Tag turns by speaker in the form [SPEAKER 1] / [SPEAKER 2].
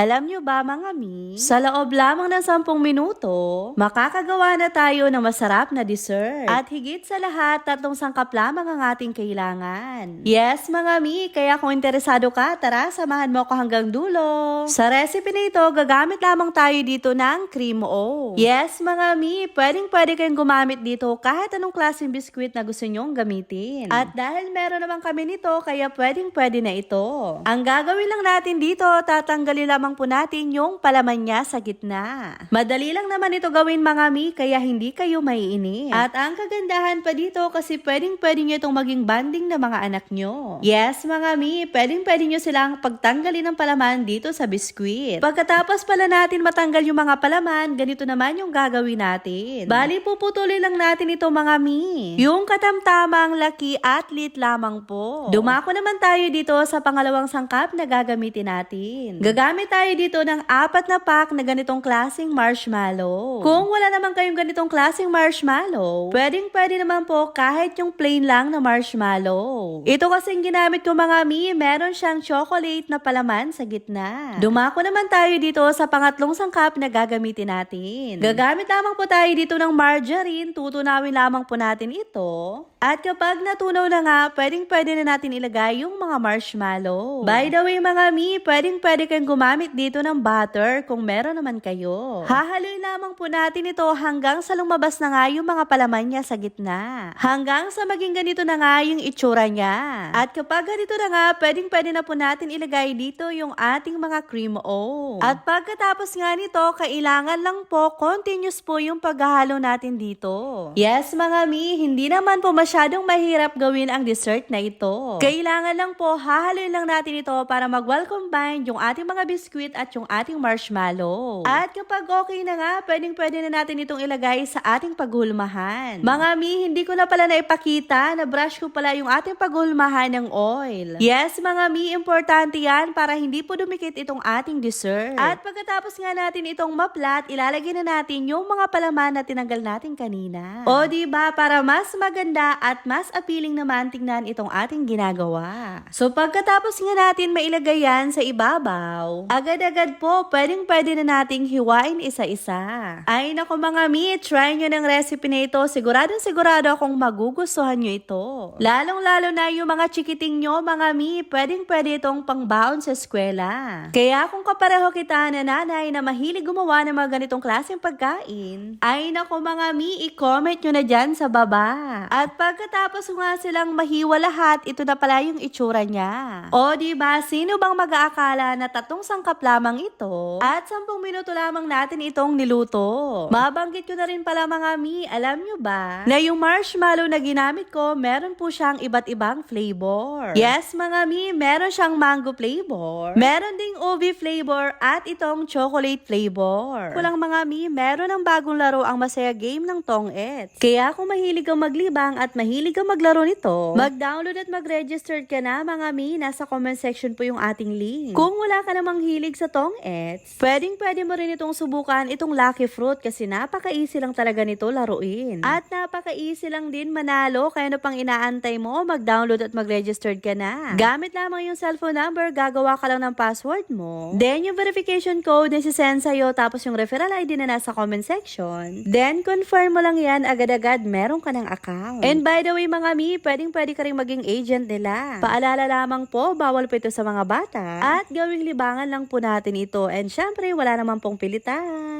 [SPEAKER 1] Alam nyo ba mga mi, sa loob lamang ng 10 minuto, makakagawa na tayo ng masarap na dessert. At higit sa lahat, 3 sangkap lamang ang ating kailangan. Yes mga mi, kaya kung interesado ka, tara samahan mo ako hanggang dulo. Sa recipe na ito, gagamit lamang tayo dito ng cream o. Yes mga mi, pwede kayong gumamit dito kahit anong klaseng biskwit na gusto nyong gamitin. At dahil meron naman kami nito, kaya pwede na ito. Ang gagawin lang natin dito, tatanggalin lamang po natin yung palaman niya sa gitna. Madali lang naman ito gawin mga mi, kaya hindi kayo maiinip. At ang kagandahan pa dito kasi pwede nyo itong maging banding na mga anak nyo. Yes mga mi, pwede nyo silang pagtanggalin ng palaman dito sa biskwit. Pagkatapos pala natin matanggal yung mga palaman, ganito naman yung gagawin natin. Bali puputulin lang natin ito mga mi. Yung katamtamang laki at lit lamang po. Dumako naman tayo dito sa pangalawang sangkap na gagamitin natin. Gagamit tayo dito ng 4 na pack na ganitong klaseng marshmallow. Kung wala naman kayong ganitong klaseng marshmallow, pwede naman po kahit yung plain lang na marshmallow. Ito kasing ginamit ko mga mi, meron siyang chocolate na palaman sa gitna. Dumako naman tayo dito sa pangatlong sangkap na gagamitin natin. Gagamit lamang po tayo dito ng margarine, tutunawin lamang po natin ito. At kapag natunaw na nga, pwede na natin ilagay yung mga marshmallow. By the way mga mi, pwede kayong gumamit dito ng butter kung meron naman kayo. Hahaloy lamang po natin ito hanggang sa lumabas na nga yung mga palaman niya sa gitna. Hanggang sa maging ganito na nga yung itsura niya. At kapag ganito na nga, pwede na po natin ilagay dito yung ating mga cream o. At pagkatapos nga nito, kailangan lang po continuous po yung paghahalo natin dito. Yes mga mi, hindi naman po masyadong mahirap gawin ang dessert na ito. Kailangan lang po hahaloy lang natin ito para mag-well combine yung ating mga biskwit at yung ating marshmallow. At kapag okay na nga, pwede na natin itong ilagay sa ating paghulmahan. Mga mi, hindi ko na pala naipakita, na brush ko pala yung ating paghulmahan ng oil. Yes mga mi, importante yan para hindi po dumikit itong ating dessert. At pagkatapos nga natin itong maplat, ilalagay na natin yung mga palaman na tinanggal natin kanina. O diba, para mas maganda at mas appealing naman tingnan itong ating ginagawa. So pagkatapos nga natin mailagay yan sa ibabaw, agad-agad po pwede na nating hiwain isa-isa. Ay nako mga mi, try nyo ng recipe na ito. Sigurado akong magugustuhan nyo ito. Lalong-lalo na yung mga chikiting nyo mga mi, pwede itong pangbaon sa eskwela. Kaya kung kapareho kita na nanay na mahilig gumawa ng mga ganitong klaseng pagkain, ay nako mga mi, i-comment nyo na dyan sa baba. At pagkatapos nga silang mahiwa lahat, ito na pala yung itsura niya. O diba, sino bang mag-aakala na 3 sangkap lamang ito at 10 minuto lamang natin itong niluto? Mabanggit ko na rin pala mga mi, alam nyo ba na yung marshmallow na ginamit ko, meron po siyang iba't ibang flavor. Yes mga mi, meron siyang mango flavor, meron ding ubi flavor at itong chocolate flavor. Kulang mga mi, meron ng bagong laro ang Masaya Game ng Tong-ets. Kaya kung mahilig kang maglibang at mahilig kang maglaro nito, mag-download at mag-register ka na mga mi, nasa comment section po yung ating link. Kung wala ka namang hilig sa Tong-ets, pwede mo rin itong subukan itong Lucky Fruit kasi napaka-easy lang talaga nito laruin. At napaka-easy lang din manalo, kaya ano pang inaantay mo, mag-download at mag-register ka na. Gamit lamang yung cellphone number, gagawa ka lang ng password mo. Then yung verification code na sisend sa'yo, tapos yung referral ID na nasa comment section. Then confirm mo lang yan, agad-agad meron ka ng account. And by the way mga mi, pwede ka rin maging agent nila. Paalala lamang po, bawal po ito sa mga bata. At gawing libangan lang po natin ito. And syempre, wala naman pong pilitan.